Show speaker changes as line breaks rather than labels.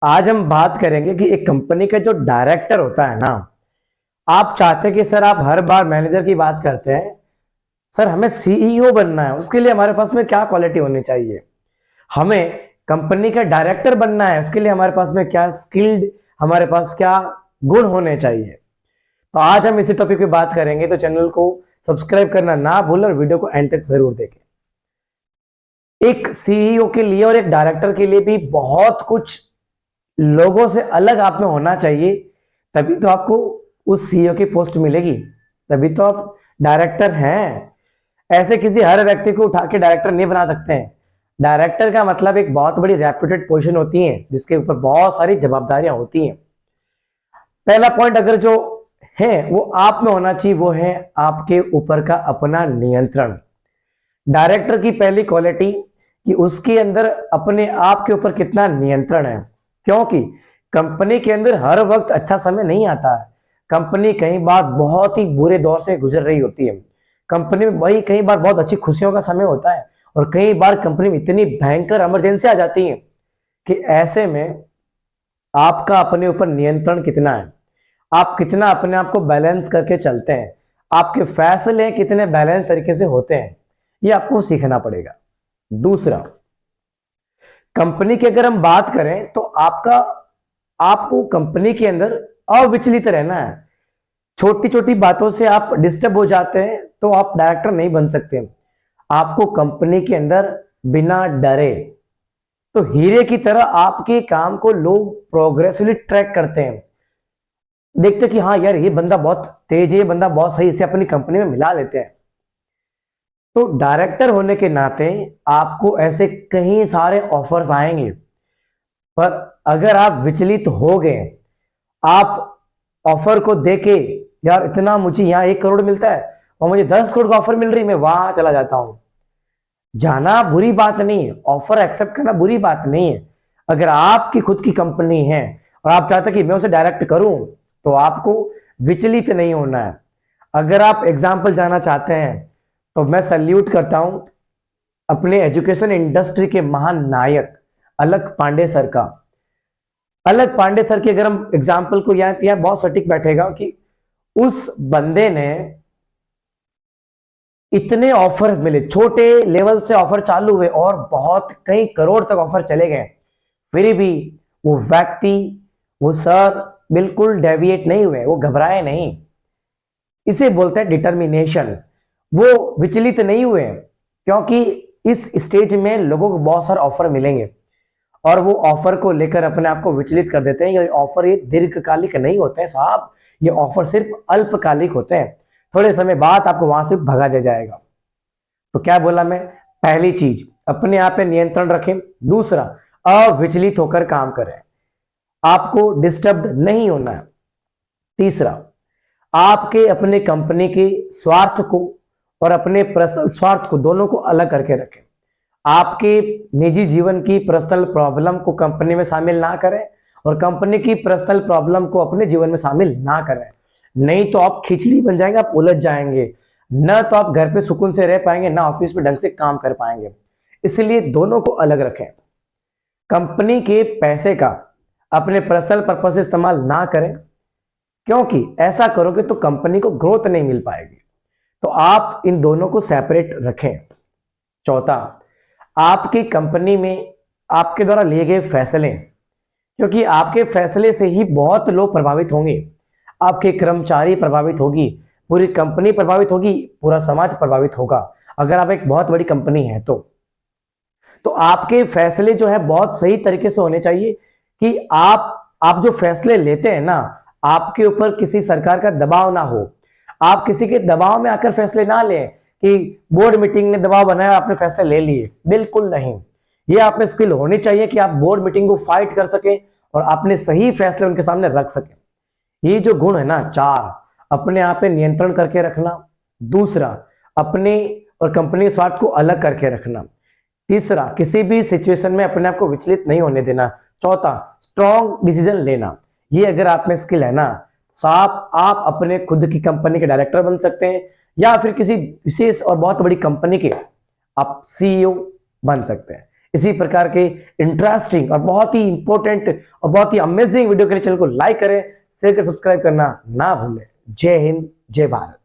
आज हम बात करेंगे कि एक कंपनी का जो डायरेक्टर होता है ना, आप चाहते हैं कि सर आप हर बार मैनेजर की बात करते हैं, सर हमें सीईओ बनना है, उसके लिए हमारे पास में क्या क्वालिटी होनी चाहिए? हमें कंपनी का डायरेक्टर बनना है, उसके लिए हमारे पास में क्या स्किल्ड, हमारे पास क्या गुण होने चाहिए? तो आज हम इसी टॉपिक पे बात करेंगे, तो चैनल को सब्सक्राइब करना ना भूल और वीडियो को एंड तक जरूर देखें। एक सीईओ के लिए और एक डायरेक्टर के लिए भी बहुत कुछ लोगों से अलग आप में होना चाहिए, तभी तो आपको उस सीईओ की पोस्ट मिलेगी, तभी तो आप डायरेक्टर हैं। ऐसे किसी हर व्यक्ति को उठा के डायरेक्टर नहीं बना सकते हैं। डायरेक्टर का मतलब एक बहुत बड़ी रेप्यूटेड पोजीशन होती है, जिसके ऊपर बहुत सारी जवाबदारियां होती हैं। पहला पॉइंट अगर जो है वो आप में होना चाहिए, वो है आपके ऊपर का अपना नियंत्रण। डायरेक्टर की पहली क्वालिटी कि उसके अंदर अपने आप के ऊपर कितना नियंत्रण है, क्योंकि कंपनी के अंदर हर वक्त अच्छा समय नहीं आता है। कंपनी कई बार बहुत ही बुरे दौर से गुजर रही होती है। कंपनी में वही कई बार बहुत अच्छी खुशियों का समय होता है, और कई बार कंपनी में इतनी भयंकर इमरजेंसी आ जाती है कि ऐसे में आपका अपने ऊपर नियंत्रण कितना है, आप कितना अपने आप को बैलेंस करके चलते हैं, आपके फैसले कितने बैलेंस तरीके से होते हैं, ये आपको सीखना पड़ेगा। दूसरा, कंपनी की अगर हम बात करें तो आपको कंपनी के अंदर अविचलित रहना है। छोटी छोटी बातों से आप डिस्टर्ब हो जाते हैं तो आप डायरेक्टर नहीं बन सकते। आपको कंपनी के अंदर बिना डरे, तो हीरे की तरह आपके काम को लोग प्रोग्रेसिवली ट्रैक करते हैं, देखते कि हाँ यार ये बंदा बहुत तेज है, ये बंदा बहुत सही, इसे अपनी कंपनी में मिला लेते हैं। तो डायरेक्टर होने के नाते आपको ऐसे कई सारे ऑफर्स आएंगे, पर अगर आप विचलित हो गए, आप ऑफर को देके यार इतना मुझे यहाँ 1 करोड़ मिलता है और मुझे 10 करोड़ का ऑफर मिल रही है, मैं वहां चला जाता हूं। जाना बुरी बात नहीं है, ऑफर एक्सेप्ट करना बुरी बात नहीं है। अगर आपकी खुद की कंपनी है और आप चाहते हैं कि मैं उसे डायरेक्ट करूं, तो आपको विचलित नहीं होना है। अगर आप एग्जाम्पल जाना चाहते हैं तो मैं सल्यूट करता हूं अपने एजुकेशन इंडस्ट्री के महान नायक अलक पांडे सर का। अलक पांडे सर की अगर हम एग्जाम्पल को यहाँ बहुत सटीक बैठेगा कि उस बंदे ने इतने ऑफर मिले, छोटे लेवल से ऑफर चालू हुए और बहुत कई करोड़ तक ऑफर चले गए, फिर भी वो व्यक्ति, वो सर बिल्कुल डेविएट नहीं हुए, वो घबराए नहीं। इसे बोलते हैं डिटर्मिनेशन। वो विचलित नहीं हुए, क्योंकि इस स्टेज में लोगों को बहुत सारे ऑफर मिलेंगे और वो ऑफर को लेकर अपने आप को विचलित कर देते हैं। ये ऑफर ये दीर्घकालिक नहीं होते हैं साहब, ये ऑफर सिर्फ अल्पकालिक होते हैं, थोड़े समय बाद आपको वहां से भगा दिया जाएगा। तो क्या बोला मैं? पहली चीज, अपने आप पे नियंत्रण रखें। दूसरा, अविचलित होकर काम करें, आपको डिस्टर्ब नहीं होना है। तीसरा, आपके अपने कंपनी के स्वार्थ को और अपने पर्सनल स्वार्थ को, दोनों को अलग करके रखें। आपके निजी जीवन की पर्सनल प्रॉब्लम को कंपनी में शामिल ना करें और कंपनी की पर्सनल प्रॉब्लम को अपने जीवन में शामिल ना करें, नहीं तो आप खिचड़ी बन जाएंगे, आप उलझ जाएंगे, न तो आप घर पे सुकून से रह पाएंगे, ना ऑफिस में ढंग से काम कर पाएंगे। इसलिए दोनों को अलग रखें। कंपनी के पैसे का अपने पर्सनल पर्पस से इस्तेमाल ना करें, क्योंकि ऐसा करोगे तो कंपनी को ग्रोथ नहीं मिल पाएगी। तो आप इन दोनों को सेपरेट रखें। चौथा, आपकी कंपनी में आपके द्वारा लिए गए फैसले, क्योंकि आपके फैसले से ही बहुत लोग प्रभावित होंगे, आपके कर्मचारी प्रभावित होगी, पूरी कंपनी प्रभावित होगी, पूरा समाज प्रभावित होगा अगर आप एक बहुत बड़ी कंपनी है तो आपके फैसले जो है बहुत सही तरीके से होने चाहिए कि आप जो फैसले लेते हैं ना, आपके ऊपर किसी सरकार का दबाव ना हो, आप किसी के दबाव में आकर फैसले ना लें कि बोर्ड मीटिंग ने दबाव बनाया आपने फैसले ले लिए, बिल्कुल नहीं। ये आप में स्किल होनी चाहिए कि आप बोर्ड मीटिंग को फाइट कर सके और अपने सही फैसले उनके सामने रख सके। ये जो गुण है ना चार, अपने आप पे नियंत्रण करके रखना। दूसरा, अपने और कंपनी के स्वार्थ को अलग करके रखना। तीसरा, किसी भी सिचुएशन में अपने आप को विचलित नहीं होने देना। चौथा, स्ट्रॉन्ग डिसीजन लेना। ये अगर आप में स्किल है ना, साफ आप अपने खुद की कंपनी के डायरेक्टर बन सकते हैं या फिर किसी विशेष और बहुत बड़ी कंपनी के आप सीईओ बन सकते हैं। इसी प्रकार के इंटरेस्टिंग और बहुत ही इंपॉर्टेंट और बहुत ही अमेजिंग वीडियो के लिए चैनल को लाइक करें, शेयर कर, सब्सक्राइब करना ना भूलें। जय हिंद, जय भारत।